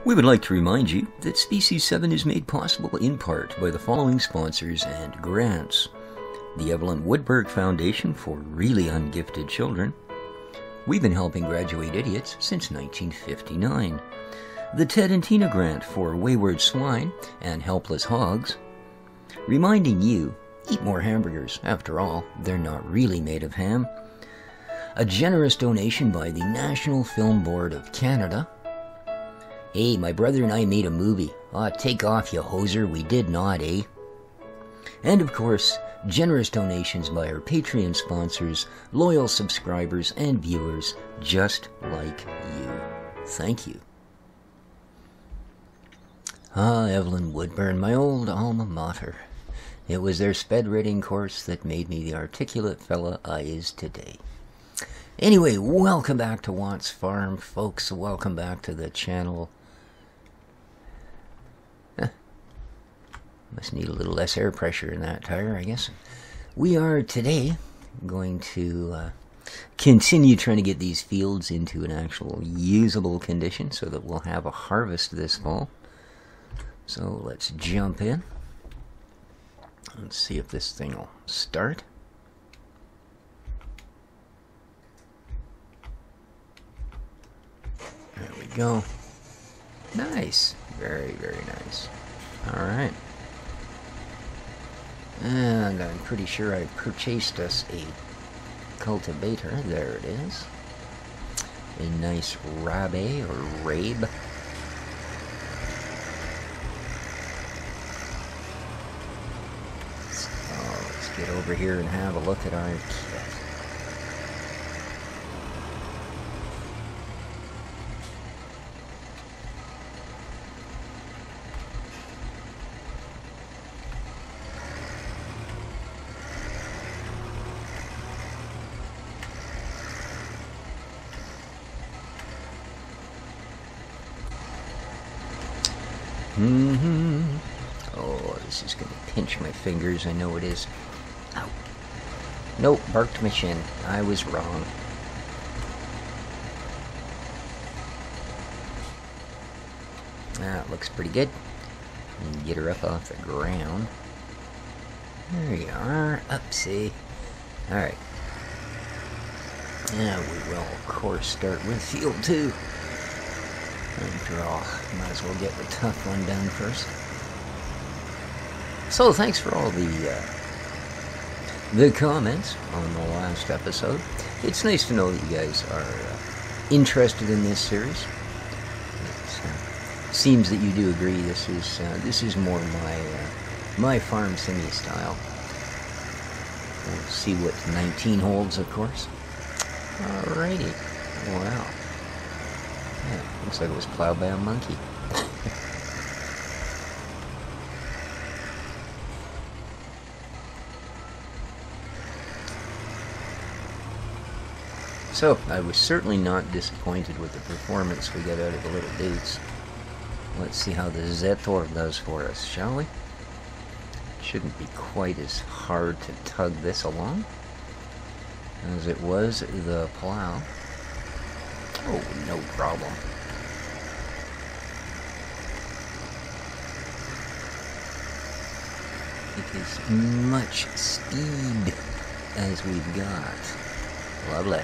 We would like to remind you that Species 7 is made possible in part by the following sponsors and grants: the Evelyn Woodberg Foundation for Really Ungifted Children. We've been helping graduate idiots since 1959. The Ted and Tina Grant for Wayward Swine and Helpless Hogs. Reminding you, eat more hamburgers. After all, they're not really made of ham. A generous donation by the National Film Board of Canada. Hey, my brother and I made a movie. Aw, take off, you hoser. We did not, eh? And of course, generous donations by our Patreon sponsors, loyal subscribers, and viewers just like you. Thank you. Evelyn Woodburn, my old alma mater. It was their sped reading course that made me the articulate fella I is today. Anyway, welcome back to Watt's Farm, folks. Welcome back to the channel. Must need a little less air pressure in that tire, I guess. We are today going to continue trying to get these fields into an actual usable condition so that we'll have a harvest this fall. So let's jump in. Let's see if this thing will start. There we go. Nice. Very, very nice. Alright. And I'm pretty sure I purchased us a cultivator. There it is. A nice rabe or rabe. So let's get over here and have a look at our kit. Oh, this is going to pinch my fingers. I know it is. Ow. Nope, barked my shin. I was wrong. That looks pretty good. And get her up off the ground. There you are. Upsie. Alright. Now we will, of course, start with field 2. After all, might as well get the tough one done first. So, thanks for all the comments on the last episode. It's nice to know that you guys are interested in this series. It seems that you do agree. This is more my farm simi style. We'll see what 19 holds, of course. Alrighty. Wow. Yeah, looks like it was plowed by a monkey. So, I was certainly not disappointed with the performance we got out of the little dudes. Let's see how the Zetor does for us, shall we? Shouldn't be quite as hard to tug this along as it was the plow. Oh, no problem. It is much speed as we've got. Lovely.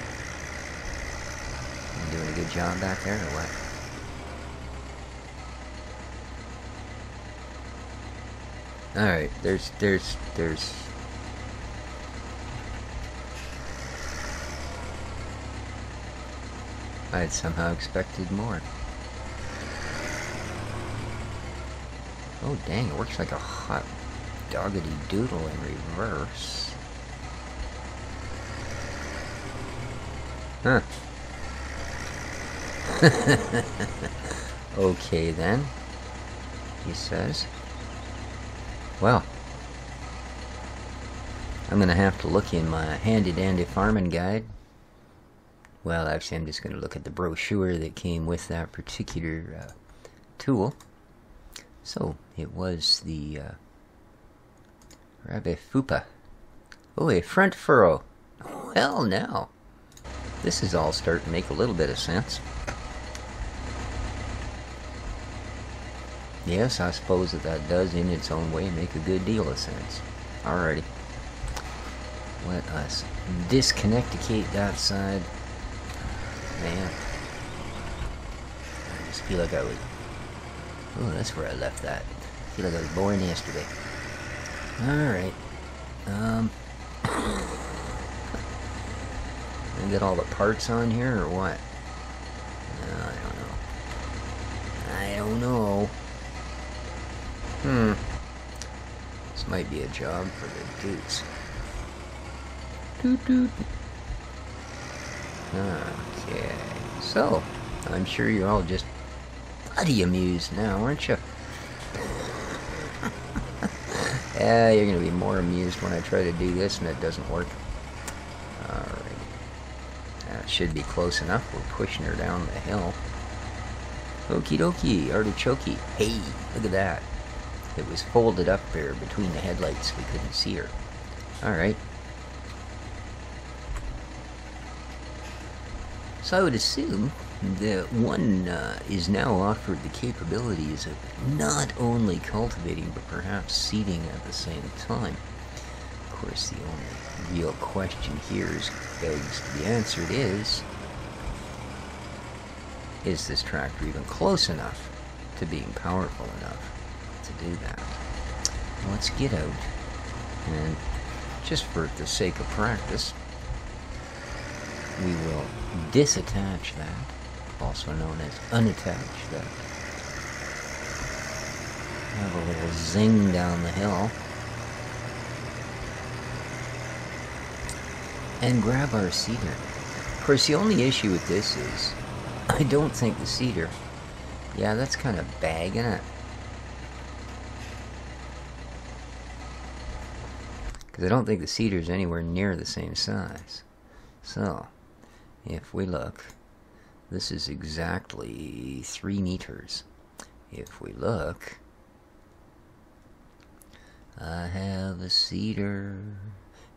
You doing a good job back there, or what? Alright, there's I had somehow expected more. Oh dang, it works like a hot doggedy doodle in reverse. Huh. Okay then, he says. Well, I'm gonna have to look in my handy dandy farming guide. Well, actually, I'm just going to look at the brochure that came with that particular tool. So, it was the Rabe Fupa. Oh, a front furrow. Well, now. This is all starting to make a little bit of sense. Yes, I suppose that does in its own way make a good deal of sense. Alrighty. Let us disconnecticate that side. Man. I just feel like I was... Oh, that's where I left that. I feel like I was born yesterday. Alright. I get all the parts on here or what? No, I don't know. This might be a job for the dudes. Toot toot. Okay. So, I'm sure you're all just bloody amused now, aren't you? Yeah, you're gonna be more amused when I try to do this and it doesn't work. Alright. That should be close enough. We're pushing her down the hill. Okie dokie, artichoke. Hey, look at that. It was folded up there between the headlights. We couldn't see her. Alright. So I would assume that one is now offered the capabilities of not only cultivating, but perhaps seeding at the same time. Of course, the only real question here begs to be answered is this tractor even close enough to being powerful enough to do that? Let's get out, and just for the sake of practice, we will disattach that, also known as unattach that. Have a little zing down the hill. And grab our seeder. Of course, the only issue with this is, I don't think the seeder... Yeah, that's kind of bagging it. Because I don't think the seeder's anywhere near the same size. So, if we look, this is exactly 3 meters. If we look, I have a cedar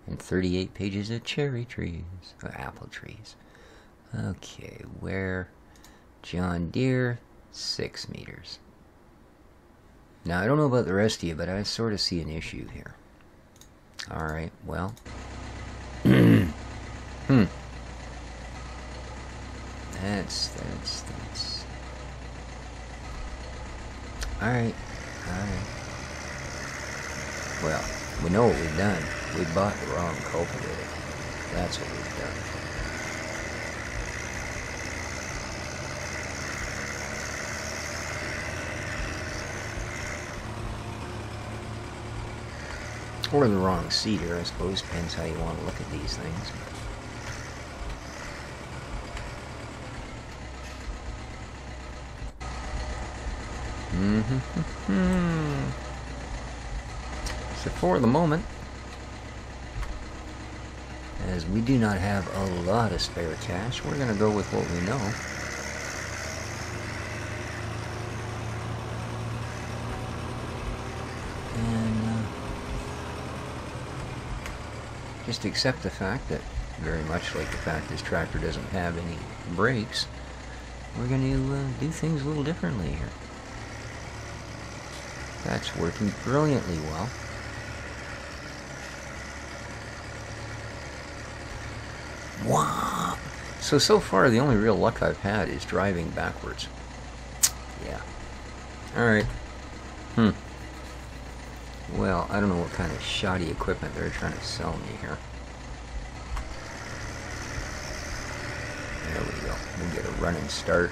and 38 pages of cherry trees, or apple trees. Okay, where? John Deere, 6 meters. Now, I don't know about the rest of you, but I sort of see an issue here. Alright, well. That's. Alright. Well, we know what we've done. We bought the wrong cultivator. That's what we've done. Or the wrong seeder, I suppose. Depends how you want to look at these things. So for the moment, as we do not have a lot of spare cash, we're going to go with what we know. And just accept the fact that, very much like the fact this tractor doesn't have any brakes, we're going to do things a little differently here. That's working brilliantly well. Wow! So far, the only real luck I've had is driving backwards. Yeah. Alright. Well, I don't know what kind of shoddy equipment they're trying to sell me here. There we go. We'll get a running start.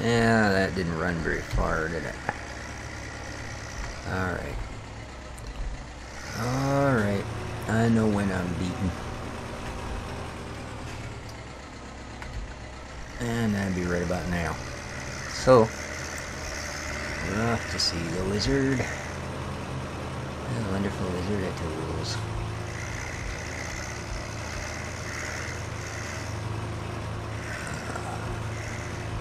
Yeah, that didn't run very far, did it? Alright. Alright. I know when I'm beaten. And that'd be right about now. So, we're off to see the wizard. The wonderful wizard at tools.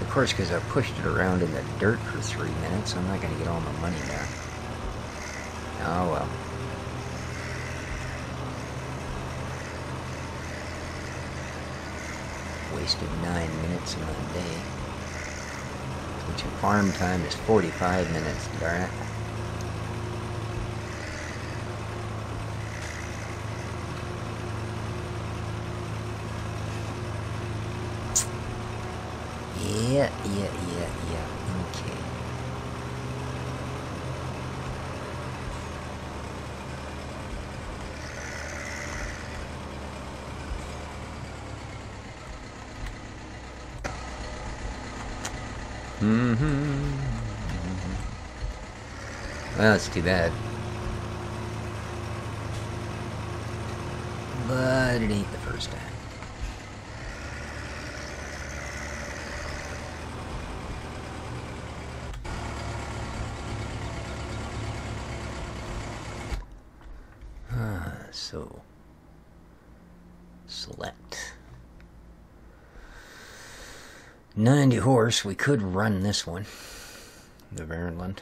Of course, because I pushed it around in the dirt for 3 minutes, I'm not going to get all my money back. Oh well. Wasted 9 minutes of my day which in farm time is 45 minutes, darn it. Yeah, okay. Well, it's too bad. But it ain't the first time. So, select 90 horse. We could run this one, the Verland.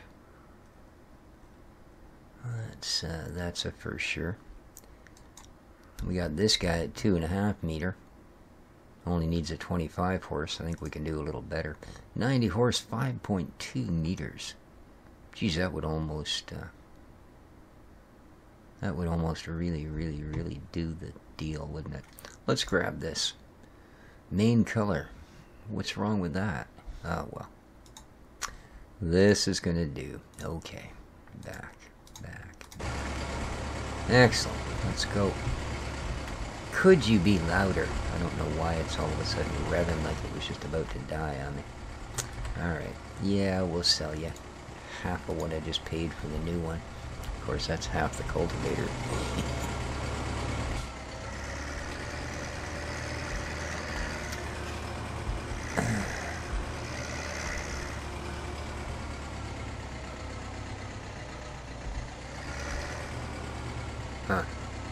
That's a for sure. We got this guy at 2.5 meter. Only needs a 25 horse. I think we can do a little better. 90 horse, 5.2 meters. Geez, that would almost really do the deal, wouldn't it? Let's grab this. Main color. What's wrong with that? Oh, well. This is going to do. Okay. Back. Excellent. Let's go. Could you be louder? I don't know why it's all of a sudden revving like it was just about to die on me. Alright. Yeah, we'll sell you half of what I just paid for the new one. Of course, that's half the cultivator. Huh.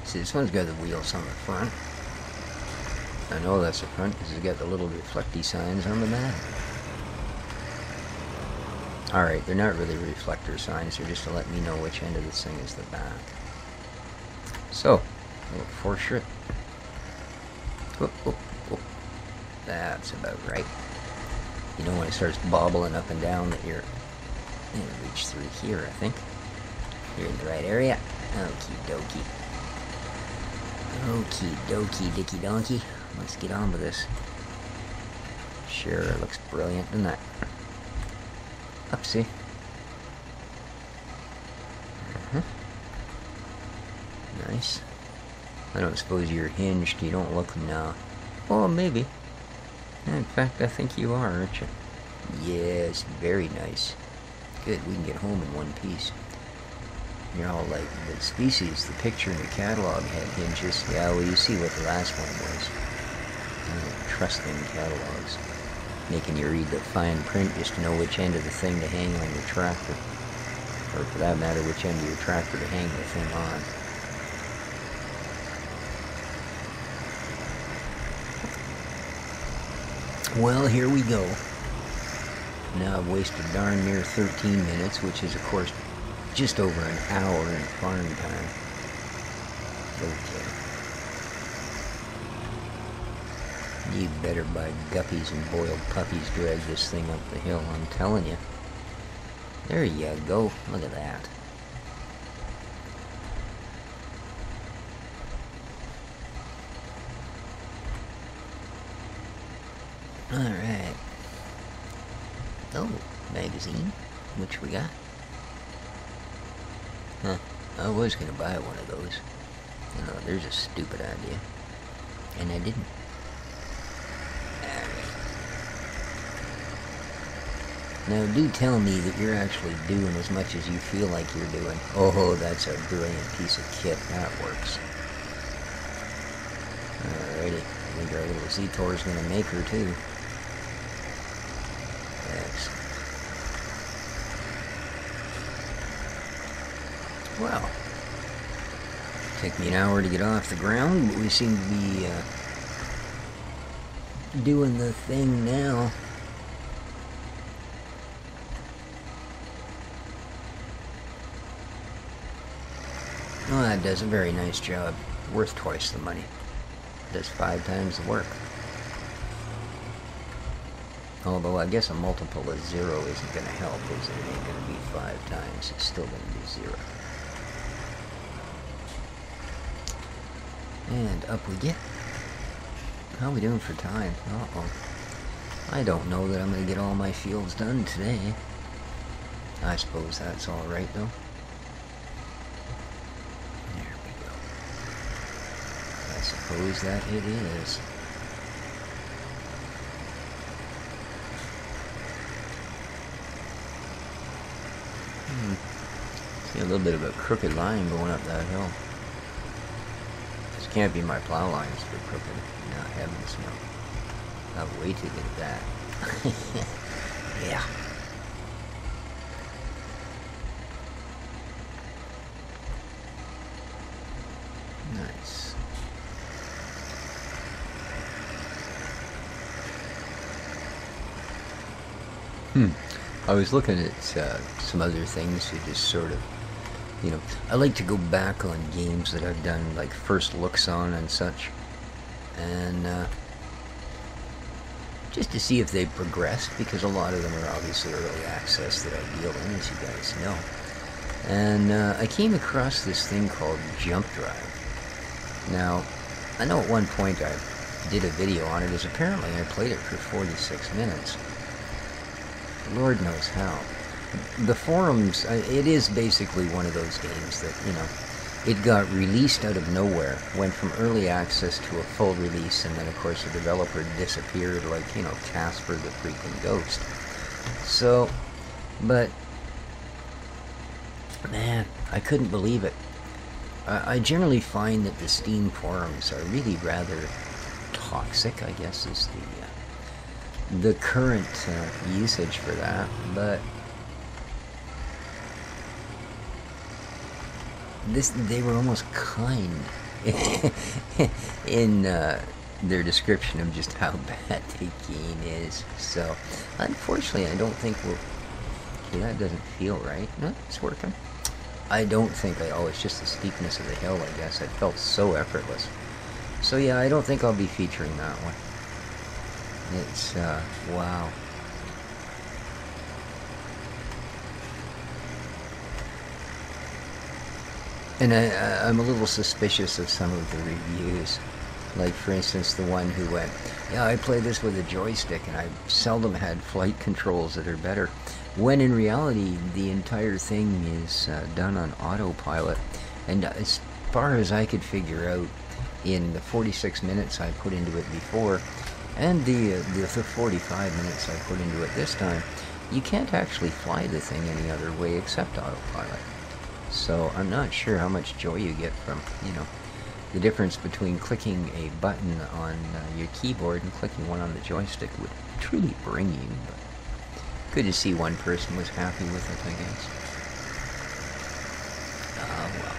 See, this one's got the wheels on the front. I know that's the front because it's got the little reflecty signs on the back. Alright, they're not really reflector signs, they're just to let me know which end of this thing is the back. So, for sure. That's about right. You know when it starts bobbling up and down that you're going to reach through here, I think. You're in the right area. Okie dokie. Okie dokie dicky donkey. Let's get on with this. Sure, it looks brilliant, doesn't it? Upsie. Nice. I don't suppose you're hinged. You don't look now. Oh, maybe. In fact, I think you are, aren't you? Yes, very nice. Good, we can get home in one piece. You're all like, the species, the picture in the catalog had hinges. Yeah, well, you see what the last one was. I don't trust them catalogs. Making you read the fine print just to know which end of the thing to hang on your tractor. Or for that matter, which end of your tractor to hang the thing on. Well, here we go. Now I've wasted darn near 13 minutes, which is, of course, just over an hour in farm time. Okay. You better buy guppies and boiled puppies drag this thing up the hill, I'm telling you. There you go. Look at that. Alright. Oh, magazine. Which we got? Huh. I was going to buy one of those. You know, there's a stupid idea. And I didn't. Now, do tell me that you're actually doing as much as you feel like you're doing. Oh, that's a brilliant piece of kit. That works. Alrighty. I think our little Z-Tor is going to make her, too. Excellent. Well, took me an hour to get off the ground, but we seem to be doing the thing now. Oh, that does a very nice job. Worth twice the money. Does 5 times the work. Although I guess a multiple of 0 isn't going to help, is it? It ain't going to be 5 times. It's still going to be 0. And up we get. How are we doing for time? Uh-oh. I don't know that I'm going to get all my fields done today. I suppose that's alright, though. There we go. I suppose that it is. See a little bit of a crooked line going up that hill. This can't be my plow lines that are crooked. No, heavens no. I'll wait till you get that. Yeah. Nice. I was looking at some other things to just sort of, you know, I like to go back on games that I've done like first looks on and such, and just to see if they've progressed, because a lot of them are obviously early access that I deal in, as you guys know. And I came across this thing called Jump Drive. Now, I know at one point I did a video on it, as apparently I played it for 46 minutes. Lord knows how. The forums, it is basically one of those games that, you know, it got released out of nowhere, went from early access to a full release, and then of course the developer disappeared like, you know, Casper the freaking Ghost. So, but, man, I couldn't believe it. I generally find that the Steam forums are really rather toxic, I guess is the current usage for that, but they were almost kind in their description of just how bad the game is. So, unfortunately, I don't think we'll... Okay, that doesn't feel right. No, it's working. I don't think it's just the steepness of the hill, I guess. It felt so effortless. So yeah, I don't think I'll be featuring that one. It's, wow. And I'm a little suspicious of some of the reviews. Like, for instance, the one who went, yeah, I play this with a joystick, and I seldom had flight controls that are better. When in reality, the entire thing is done on autopilot. And as far as I could figure out, in the 46 minutes I put into it before, and the 45 minutes I put into it this time, you can't actually fly the thing any other way except autopilot. So I'm not sure how much joy you get from, you know, the difference between clicking a button on your keyboard and clicking one on the joystick would truly bring you. But good to see one person was happy with it, I guess. Well.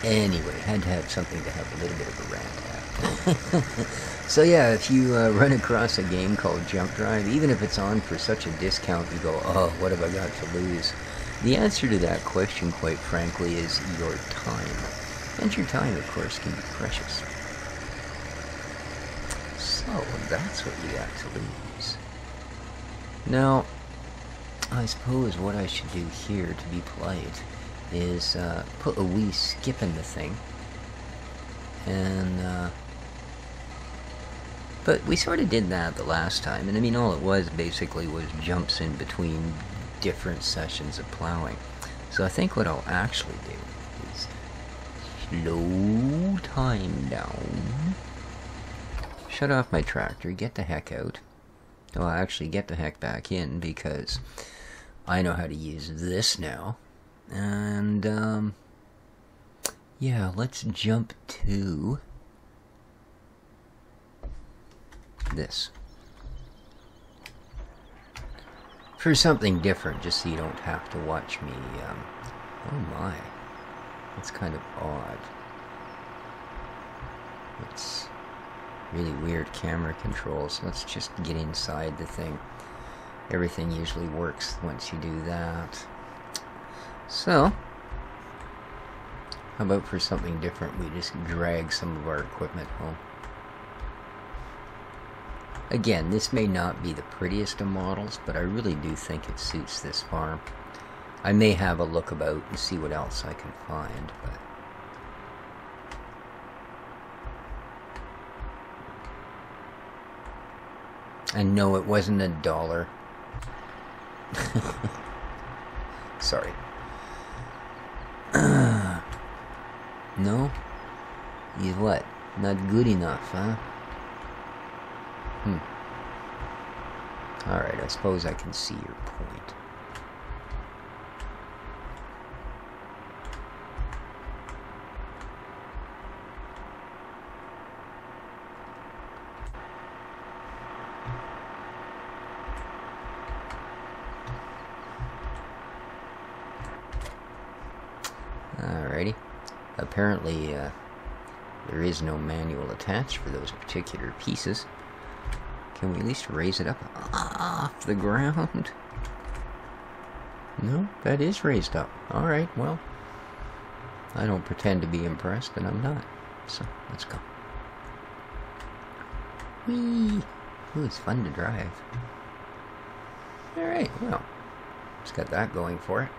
Anyway, had to have something to have a little bit of a rant at. So yeah, if you run across a game called Jump Drive, even if it's on for such a discount, you go, oh, what have I got to lose? The answer to that question, quite frankly, is your time. And your time, of course, can be precious. So, that's what you got to lose. Now, I suppose what I should do here to be polite is put a wee skip in the thing. And, but we sort of did that the last time, and I mean, all it was basically was jumps in between different sessions of plowing. So I think what I'll actually do is slow time down, shut off my tractor, get the heck out. Well, actually get the heck back in, because I know how to use this now. And, yeah, let's jump to this. For something different, just so you don't have to watch me, oh my, that's kind of odd. It's really weird camera controls. Let's just get inside the thing. Everything usually works once you do that. So, how about for something different, we just drag some of our equipment home. Again, this may not be the prettiest of models, but I really do think it suits this farm. I may have a look about and see what else I can find, but and no, it wasn't $1. Sorry. No? He's what? Not good enough, huh? Alright, I suppose I can see your point. Alrighty. Apparently, there is no manual attached for those particular pieces. Can we at least raise it up off the ground? No, that is raised up. Alright, well, I don't pretend to be impressed, and I'm not. So, let's go. Whee! Ooh, it's fun to drive. Alright, well, it's got that going for it.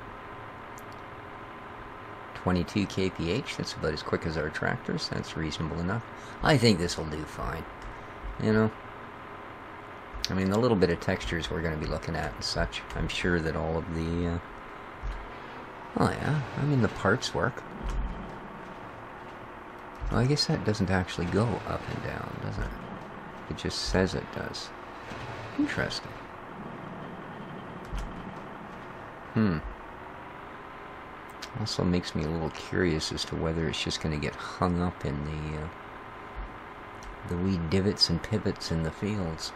22 kph, that's about as quick as our tractors. That's reasonable enough. I think this will do fine. You know? I mean, the little bit of textures we're going to be looking at and such, I'm sure that all of the... oh yeah, I mean, the parts work. Well, I guess that doesn't actually go up and down, does it? It just says it does. Interesting. Also makes me a little curious as to whether it's just going to get hung up in the wee divots and pivots in the fields.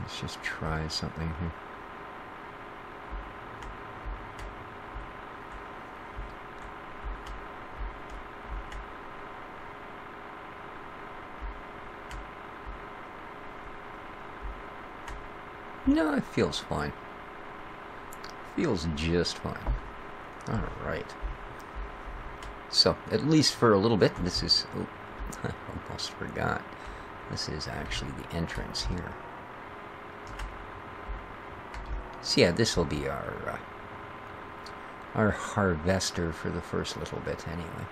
Let's just try something here. No, it feels fine. Feels just fine. Alright. So, at least for a little bit, this is... oh, I almost forgot. This is actually the entrance here. So yeah, this will be our harvester for the first little bit anyway.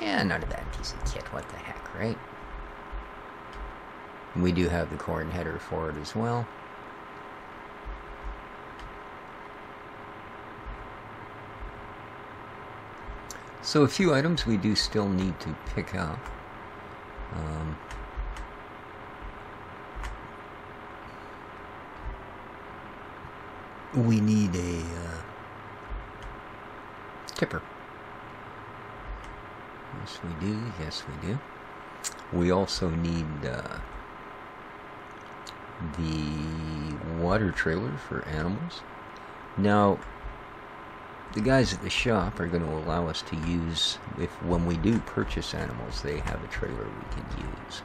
Yeah, not a bad piece of kit, what the heck, right? We do have the corn header for it as well. So a few items we do still need to pick up. We need a tipper. Yes, we do. Yes, we do. We also need the water trailer for animals. Now, the guys at the shop are going to allow us to use, when we do purchase animals, they have a trailer we can use.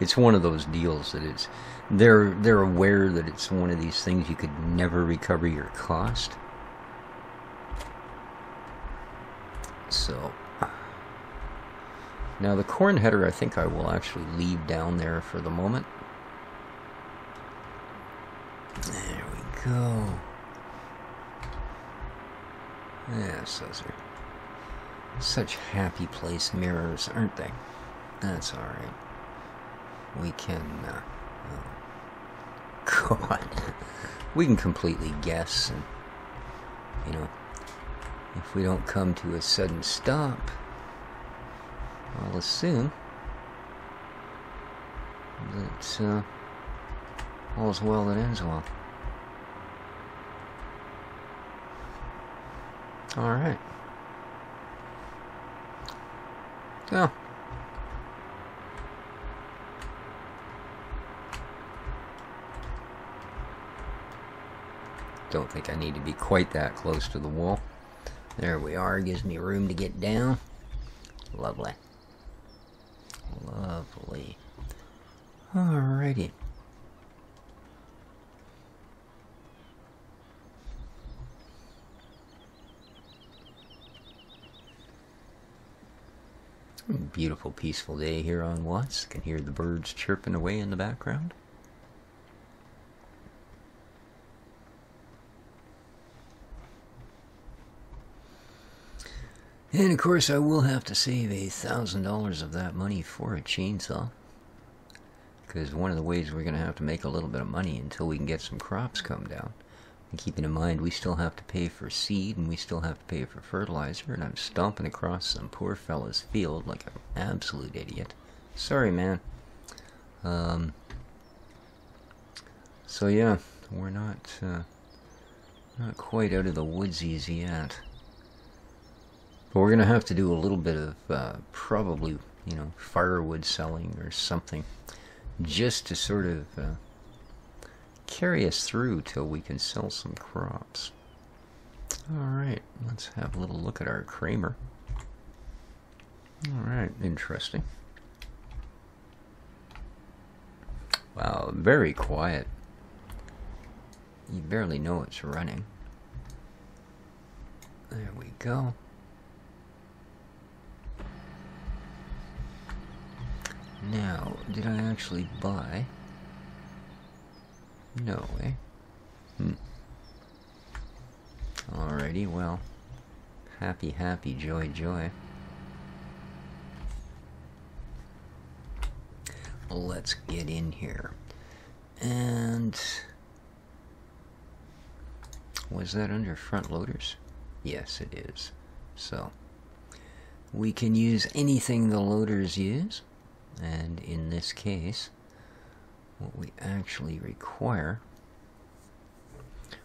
It's one of those deals that it's, they're aware that it's one of these things you could never recover your cost. So, now the corn header I think I will actually leave down there for the moment. There we go. Yes, those are such happy place mirrors, aren't they? That's alright. We can, oh, God. We can completely guess, and, you know, if we don't come to a sudden stop, I'll assume that, all's well that ends well. Alright. Well, don't think I need to be quite that close to the wall. There we are. Gives me room to get down. Lovely. Lovely. Alrighty. Beautiful, peaceful day here on Watts. Can hear the birds chirping away in the background. And of course, I will have to save $1,000 of that money for a chainsaw, because one of the ways we're going to have to make a little bit of money until we can get some crops come down. And keeping in mind, we still have to pay for seed, and we still have to pay for fertilizer, and I'm stomping across some poor fella's field like an absolute idiot. Sorry, man. So yeah, we're not quite out of the woodsies yet. But we're going to have to do a little bit of probably, firewood selling or something, just to sort of carry us through till we can sell some crops. Alright, let's have a little look at our Kramer. Alright, interesting. Wow, very quiet. You barely know it's running. There we go. Now, did I actually buy? No, eh? Alrighty, well. Happy, happy, joy, joy. Let's get in here. And... was that under front loaders? Yes, it is. So, we can use anything the loaders use. And in this case, what we actually require,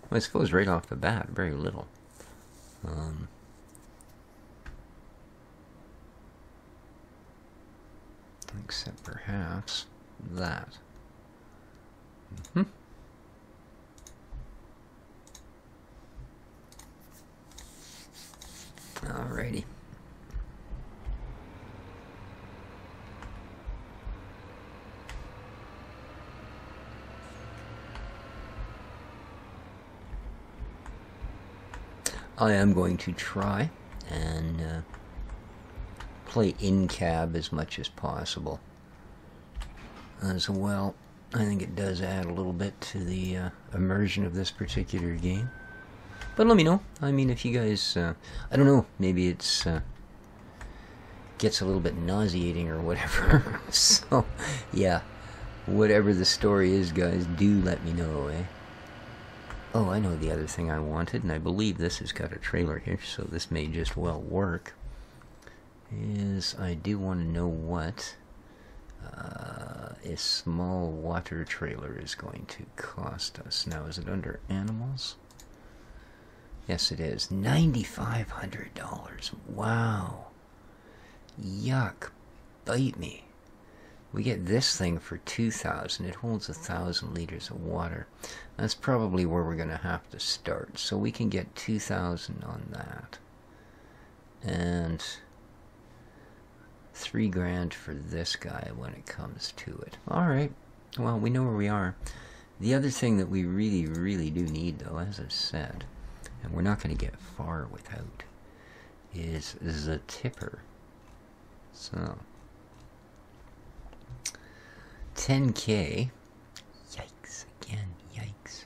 well, I suppose right off the bat, very little. Except perhaps that. Alrighty. I am going to try and play in cab as much as possible as well. I think it does add a little bit to the immersion of this particular game. But let me know. I mean, if you guys, I don't know, maybe it's gets a little bit nauseating or whatever. So, yeah, whatever the story is, guys, do let me know, eh? Oh, I know the other thing I wanted, and I believe this has got a trailer hitch, so this may just well work, is I do want to know what a small water trailer is going to cost us. Now, is it under animals? Yes, it is. $9,500. Wow. Yuck. Bite me. We get this thing for $2,000. It holds 1,000 liters of water. That's probably where we're going to have to start. So we can get $2,000 on that. And $3,000 for this guy when it comes to it. Alright. Well, we know where we are. The other thing that we really, really do need, though, as I've said, and we're not going to get far without, is the tipper. So... 10K. Yikes. Again, yikes.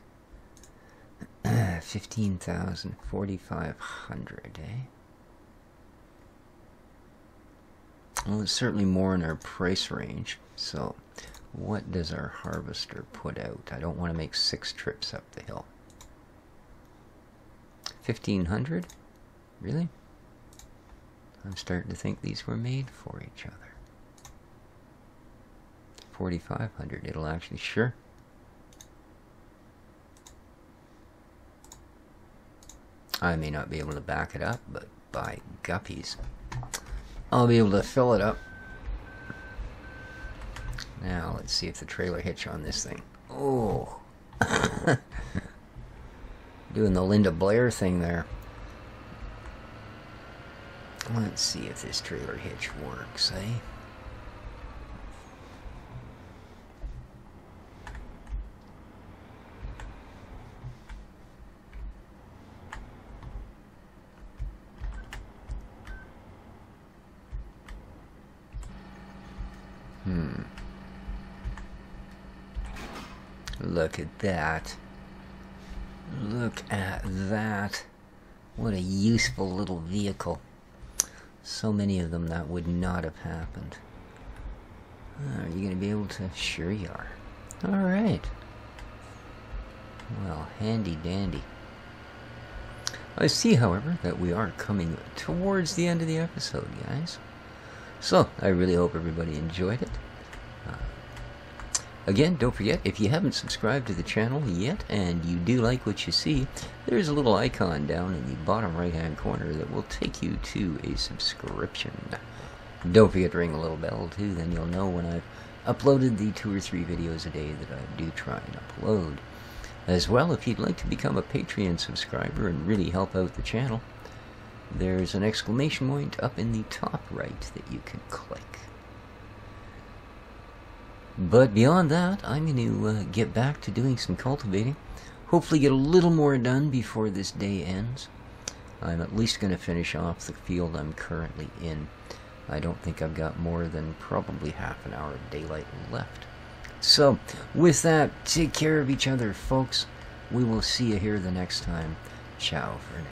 15,000, 4,500, eh? Well, it's certainly more in our price range. So, what does our harvester put out? I don't want to make 6 trips up the hill. 1,500? Really? I'm starting to think these were made for each other. 4,500. It'll actually, sure. I may not be able to back it up, but by guppies, I'll be able to fill it up. Now, let's see if the trailer hitch on this thing. Oh. Doing the Linda Blair thing there. Let's see if this trailer hitch works, eh? Look at that. Look at that. What a useful little vehicle. So many of them that would not have happened. Are you going to be able to? Sure you are. Alright. Well, handy dandy. I see, however, that we are coming towards the end of the episode, guys. So, I really hope everybody enjoyed it. Again, don't forget, if you haven't subscribed to the channel yet, and you do like what you see, there's a little icon down in the bottom right-hand corner that will take you to a subscription. Don't forget to ring the little bell, too, then you'll know when I've uploaded the 2 or 3 videos a day that I do try and upload. As well, if you'd like to become a Patreon subscriber and really help out the channel, there's an exclamation point up in the top right that you can click. But beyond that, I'm going to get back to doing some cultivating. Hopefully get a little more done before this day ends. I'm at least going to finish off the field I'm currently in. I don't think I've got more than probably half an hour of daylight left. So, with that, take care of each other, folks. We will see you here the next time. Ciao for now.